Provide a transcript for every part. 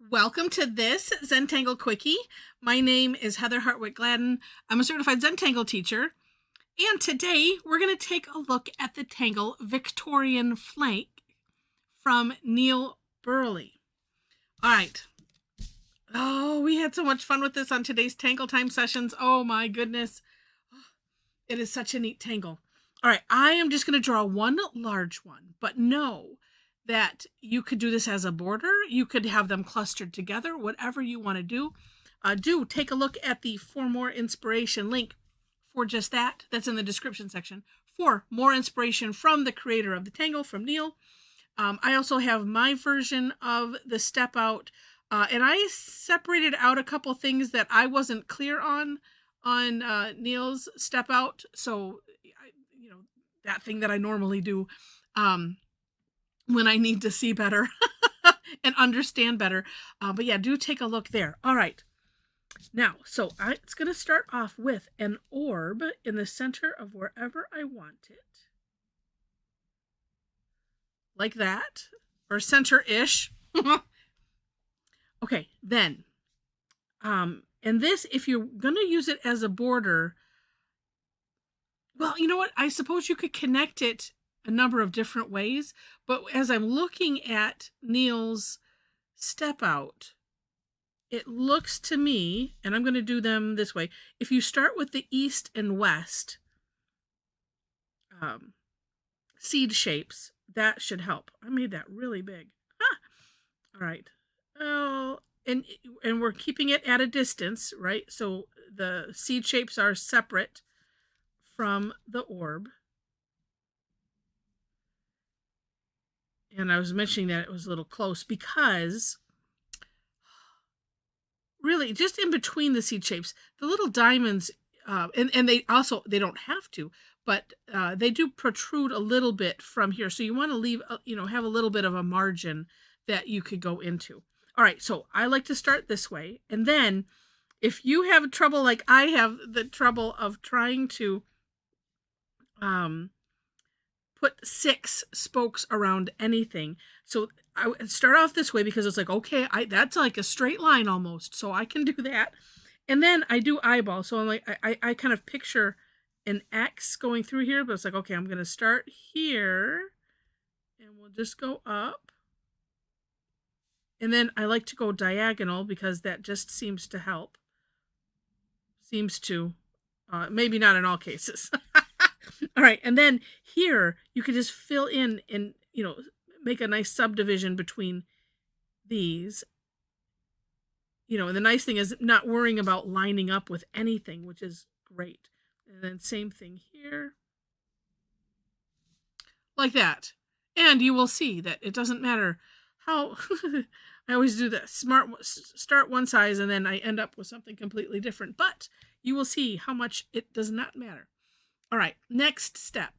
Welcome to this Zentangle Quickie. My name is Heather Hartwick Gladden. I'm a certified Zentangle teacher. And today we're going to take a look at the tangle Victorian Flake from Neil Burley. All right. Oh, we had so much fun with this on today's Tangle Time sessions. Oh my goodness. It is such a neat tangle. All right, I am just going to draw one large one, but know that you could do this as a border. You could have them clustered together, whatever you want to do. Do take a look at the For More Inspiration link for just that. That's in the description section for more inspiration from the creator of the tangle, from Neil. I also have my version of the step out, and I separated out a couple things that I wasn't clear on Neil's step out. So, that thing that I normally do when I need to see better and understand better. But yeah, do take a look there. All right. Now, so it's going to start off with an orb in the center of wherever I want it. Like that. Or center-ish. Okay, then. And this, if you're going to use it as a border, well, you know what? I suppose you could connect it a number of different ways. But as I'm looking at Neil's step out, it looks to me, and I'm going to do them this way. If you start with the east and west seed shapes, that should help. I made that really big. All right. Oh, and we're keeping it at a distance, right? So the seed shapes are separate from the orb. And I was mentioning that it was a little close because really just in between the seed shapes, the little diamonds, and they don't have to, but they do protrude a little bit from here. So you want to leave, have a little bit of a margin that you could go into. All right, so I like to start this way. And then if you have trouble, like I have the trouble of trying to put 6 spokes around anything. So I start off this way because it's like, okay, that's like a straight line almost. So I can do that. And then I do eyeball. So I'm like, I kind of picture an X going through here, but it's like, okay, I'm going to start here and we'll just go up. And then I like to go diagonal because that just seems to help. Seems to, maybe not in all cases. All right, and then here you can just fill in and, make a nice subdivision between these. And the nice thing is not worrying about lining up with anything, which is great. And then same thing here. Like that. And you will see that it doesn't matter how I always do this. Start one size and then I end up with something completely different. But you will see how much it does not matter. All right, next step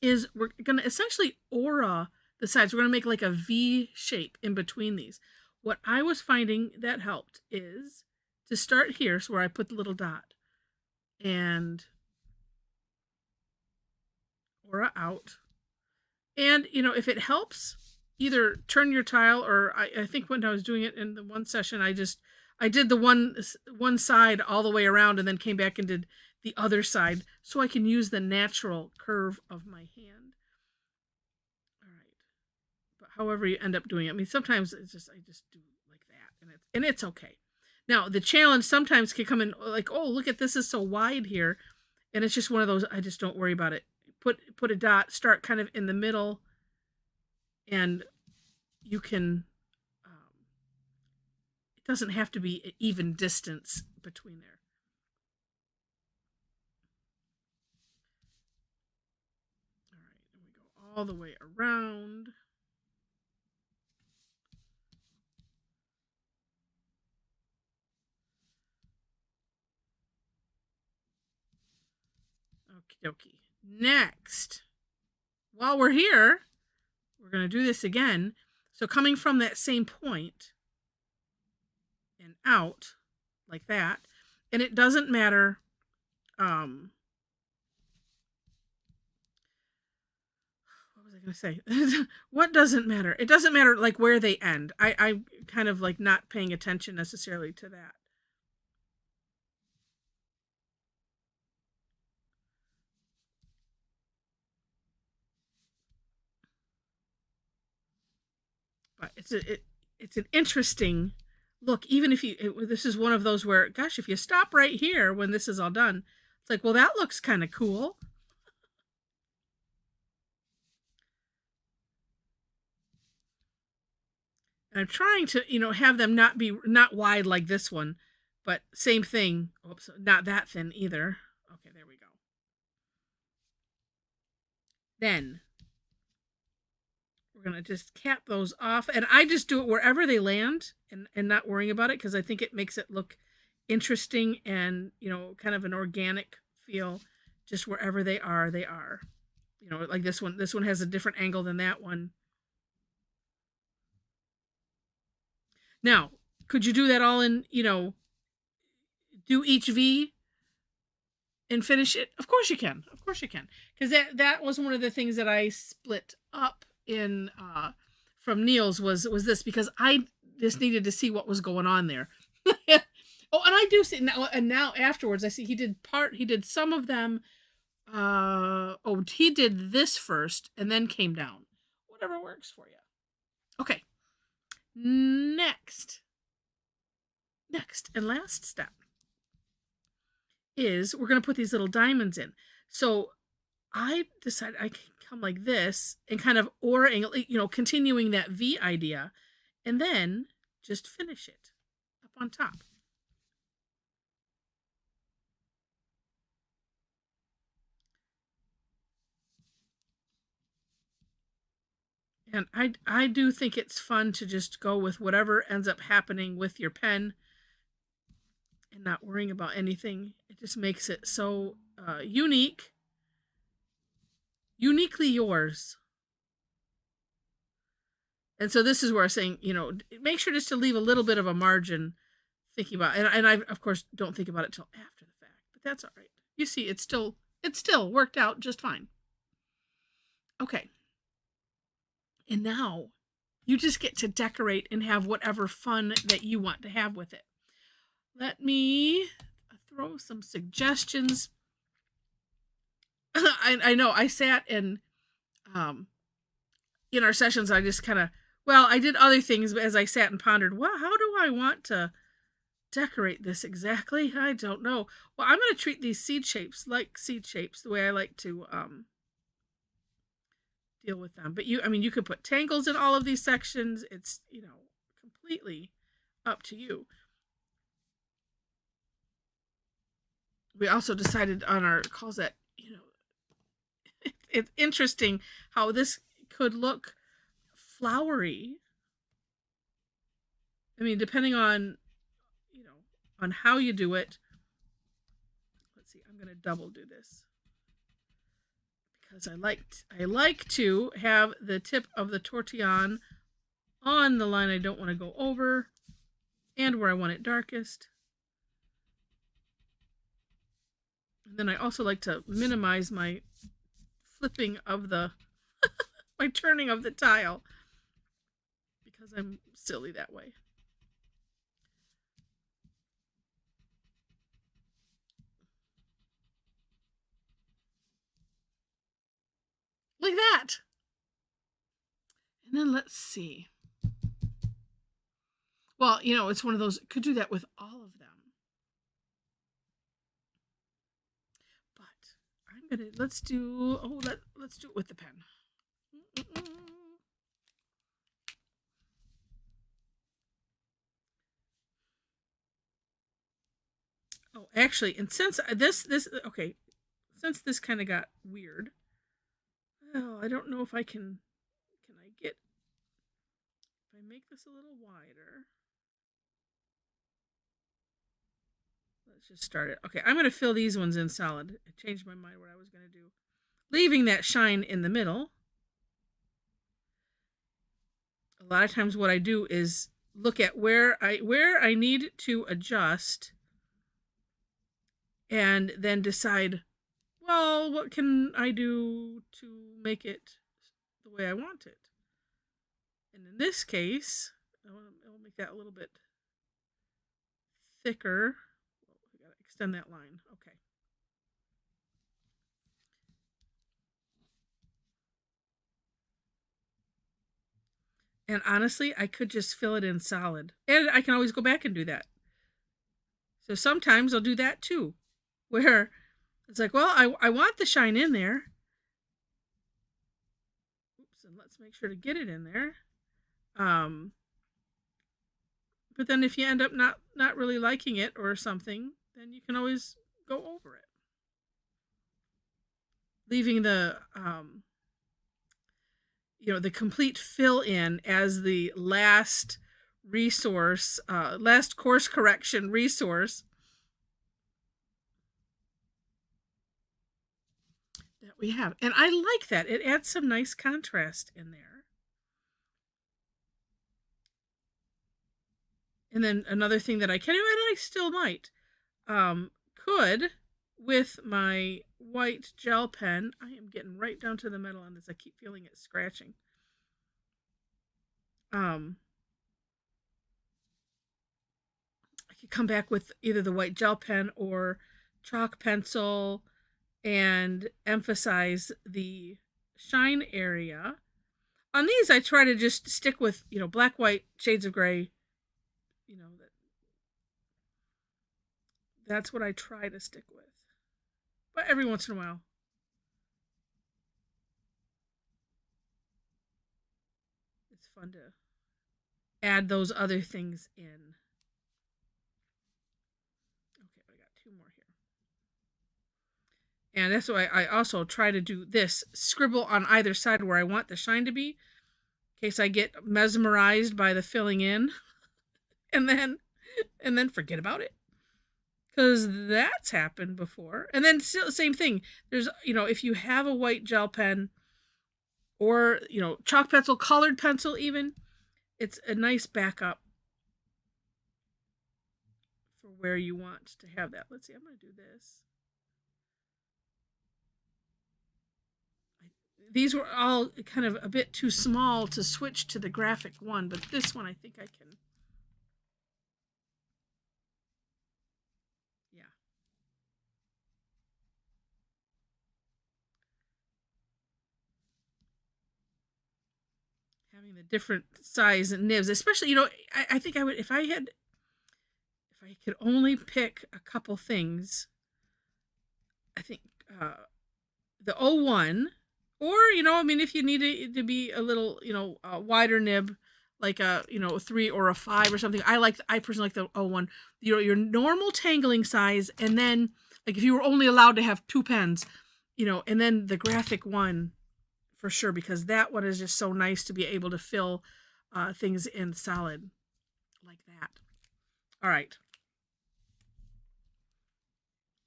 is we're going to essentially aura the sides. We're going to make like a V shape in between these. What I was finding that helped is to start here, so where I put the little dot, and aura out. And, if it helps, either turn your tile, or I think when I was doing it in the one session, I did the one side all the way around and then came back and did the other side so I can use the natural curve of my hand. All right. But however you end up doing it, I mean, sometimes I just do like that, and it's okay. Now, the challenge sometimes can come in like, oh, look at this is so wide here, and it's just one of those, I just don't worry about it. Put a dot, start kind of in the middle, and you can, it doesn't have to be an even distance between there. All the way around. Okie dokie. Next, while we're here, we're going to do this again. So coming from that same point and out like that, and it doesn't matter what was I going to say? What doesn't matter? It doesn't matter like where they end. I'm kind of like not paying attention necessarily to that. But it's an interesting look. Even if this is one of those where, gosh, if you stop right here when this is all done, it's like, well, that looks kind of cool. And I'm trying to, have them not wide like this one, but same thing. Oops, not that thin either. Okay, there we go. Then we're going to just cap those off. And I just do it wherever they land and not worrying about it because I think it makes it look interesting and, kind of an organic feel. Just wherever they are, they are. Like this one. This one has a different angle than that one. Now, could you do that all in, do each V and finish it? Of course you can. Of course you can. Because that was one of the things that I split up in from Neil's was this, because I just needed to see what was going on there. Oh, and I do see now, and now afterwards I see he did some of them. He did this first and then came down. Whatever works for you. Okay. Next and last step is we're going to put these little diamonds in. So I decided I can come like this and kind of continuing that V idea, and then just finish it up on top. And I do think it's fun to just go with whatever ends up happening with your pen and not worrying about anything. It just makes it so uniquely yours. And so this is where I'm saying, make sure just to leave a little bit of a margin thinking about it. And I, of course, don't think about it till after the fact, but that's all right. You see, it still worked out just fine. Okay. And now you just get to decorate and have whatever fun that you want to have with it. Let me throw some suggestions. I know I sat in our sessions, I just kind of, I did other things, but as I sat and pondered, well, how do I want to decorate this exactly? I don't know. Well, I'm going to treat these seed shapes like seed shapes, the way I like to deal with them. But you could put tangles in all of these sections. It's, completely up to you. We also decided on our calls that, it's interesting how this could look flowery. I mean, depending on, on how you do it. Let's see, I'm going to double do this. Because I like to have the tip of the tortillon on the line I don't want to go over and where I want it darkest. And then I also like to minimize my flipping of the my turning of the tile because I'm silly that way. Like that. And then let's see. Well, it's one of those, could do that with all of them. But I'm going to, let's do it with the pen. Oh, actually, and since since this kind of got weird, well, I don't know if I can if I make this a little wider. Let's just start it. Okay, I'm going to fill these ones in solid. I changed my mind what I was going to do. Leaving that shine in the middle. A lot of times what I do is look at where I need to adjust and then decide, well, what can I do to make it the way I want it. And in this case, I'll make that a little bit thicker. I gotta extend that line. Okay. And honestly, I could just fill it in solid. And I can always go back and do that. So sometimes I'll do that too, where it's like, well, I want the shine in there. Oops, and let's make sure to get it in there. But then if you end up not really liking it or something, then you can always go over it. Leaving the the complete fill in as the last resource, last course correction resource that we have. And I like that. It adds some nice contrast in there. And then another thing that I can do, and I still might, could, with my white gel pen, I am getting right down to the metal on this. I keep feeling it scratching. I could come back with either the white gel pen or chalk pencil and emphasize the shine area. On these, I try to just stick with, black, white, shades of gray. That's what I try to stick with. But every once in a while, it's fun to add those other things in. Okay, I got two more here. And that's why I also try to do this. Scribble on either side where I want the shine to be, in case I get mesmerized by the filling in. and then forget about it. Because that's happened before. And then still the same thing. There's, if you have a white gel pen or, chalk pencil, colored pencil even, it's a nice backup for where you want to have that. Let's see, I'm going to do this. These were all kind of a bit too small to switch to the graphic one, but this one I think I can. Yeah. Having the different size nibs, especially, I think I would, if I could only pick a couple things, I think the 01, or, if you need it to be a little, a wider nib, like a, 3 or a 5 or something. I personally like the 01, your normal tangling size. And then, like, if you were only allowed to have 2 pens, and then the graphic one for sure, because that one is just so nice to be able to fill things in solid like that. All right.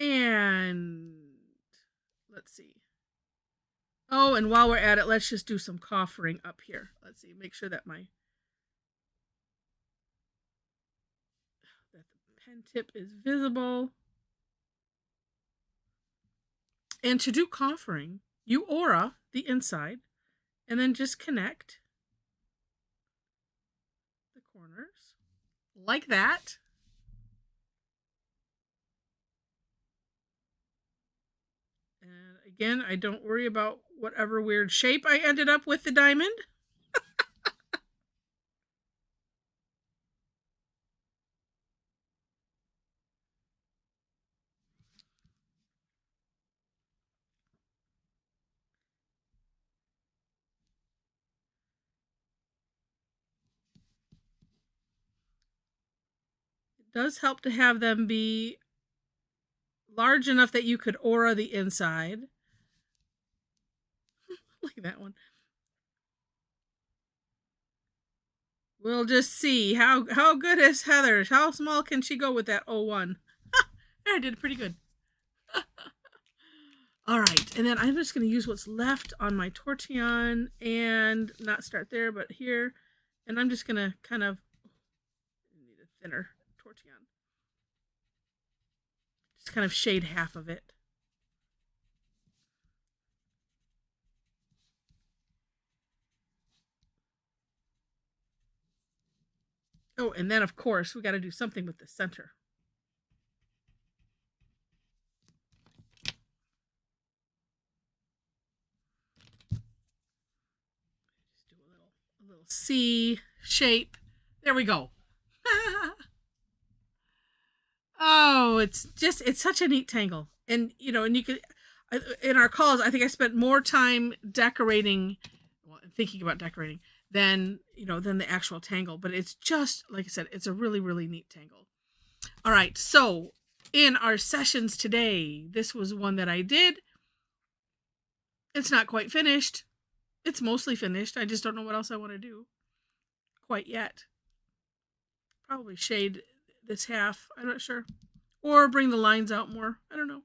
And let's see. Oh, and while we're at it, let's just do some coffering up here. Let's see, make sure that that the pen tip is visible. And to do coffering, you aura the inside and then just connect the corners like that. And again, I don't worry about whatever weird shape I ended up with the diamond. It does help to have them be large enough that you could aura the inside. Like that one. We'll just see how good is Heather. How small can she go with that 01? I did pretty good. All right, and then I'm just going to use what's left on my Tortillion and not start there, but here. And I'm just going to kind of need a thinner Tortillion. Just kind of shade half of it. Oh, and then of course we got to do something with the center. Just do a little C shape. There we go. Oh, it's such a neat tangle. And and you could in our calls, I think I spent more time decorating, well, thinking about decorating than than the actual tangle. But it's just like I said, it's a really really neat tangle. All right, so in our sessions today, this was one that I did. It's not quite finished. It's mostly finished. I just don't know what else I want to do quite yet. Probably shade this half. I'm not sure. Or bring the lines out more. I don't know.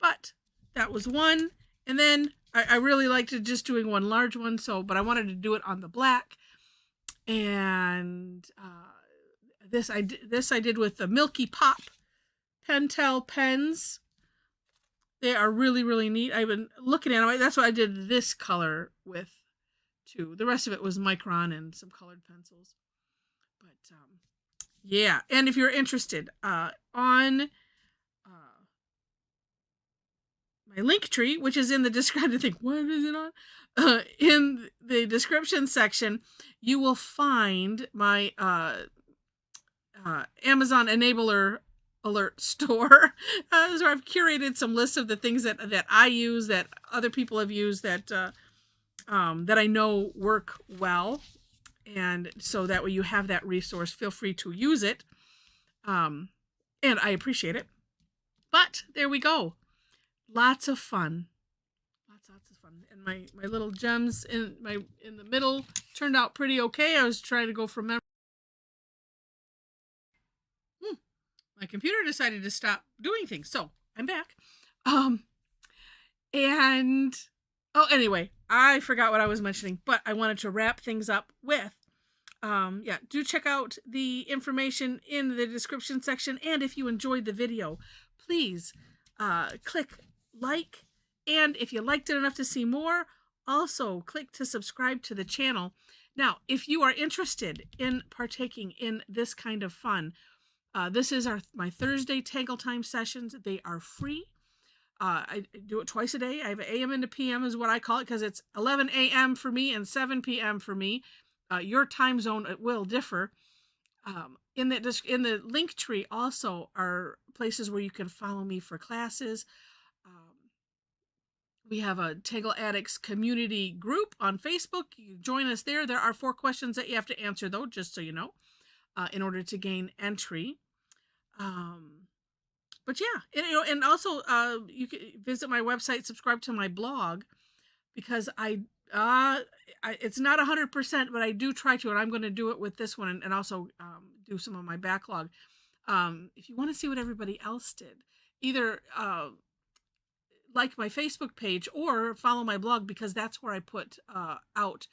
But that was one. And then I really liked just doing one large one. But I wanted to do it on the black. And this I did with the Milky Pop Pentel pens. They are really, really neat. I've been looking at them. That's what I did this color with, too. The rest of it was Micron and some colored pencils. But, yeah. And if you're interested, on my link tree, which is in the description, I think, what is it on? In the description section, you will find my Amazon Enabler alert store. So I've curated some lists of the things that I use, that other people have used, that that I know work well, and so that way you have that resource. Feel free to use it, and I appreciate it. But there we go, lots of fun, lots of fun, and my little gems in the middle turned out pretty okay. I was trying to go from memory. My computer decided to stop doing things, so I'm back. And anyway, I forgot what I was mentioning, but I wanted to wrap things up with, do check out the information in the description section. And if you enjoyed the video, please click like. And if you liked it enough to see more, also click to subscribe to the channel. Now, if you are interested in partaking in this kind of fun, this is my Thursday Tangle Time sessions. They are free. I do it twice a day. I have an AM into PM is what I call it, because it's 11 a.m. for me and 7 p.m. for me. Your time zone, it will differ. In the link tree also are places where you can follow me for classes. We have a Tangle Addicts community group on Facebook. You join us there. There are 4 questions that you have to answer, though, just so you know, in order to gain entry. But yeah, and also you can visit my website, subscribe to my blog, because it's not 100%, but I do try to, and I'm going to do it with this one, and also do some of my backlog. If you want to see what everybody else did, either like my Facebook page or follow my blog, because that's where I put out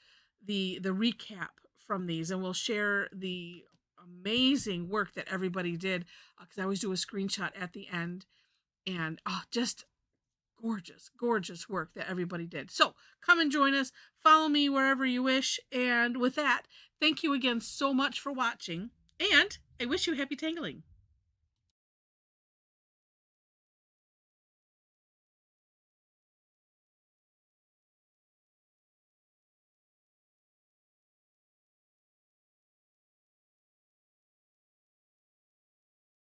the recap from these, and we'll share the amazing work that everybody did, because I always do a screenshot at the end, and just gorgeous work that everybody did. So come and join us, follow me wherever you wish, and with that, thank you again so much for watching, and I wish you happy tangling.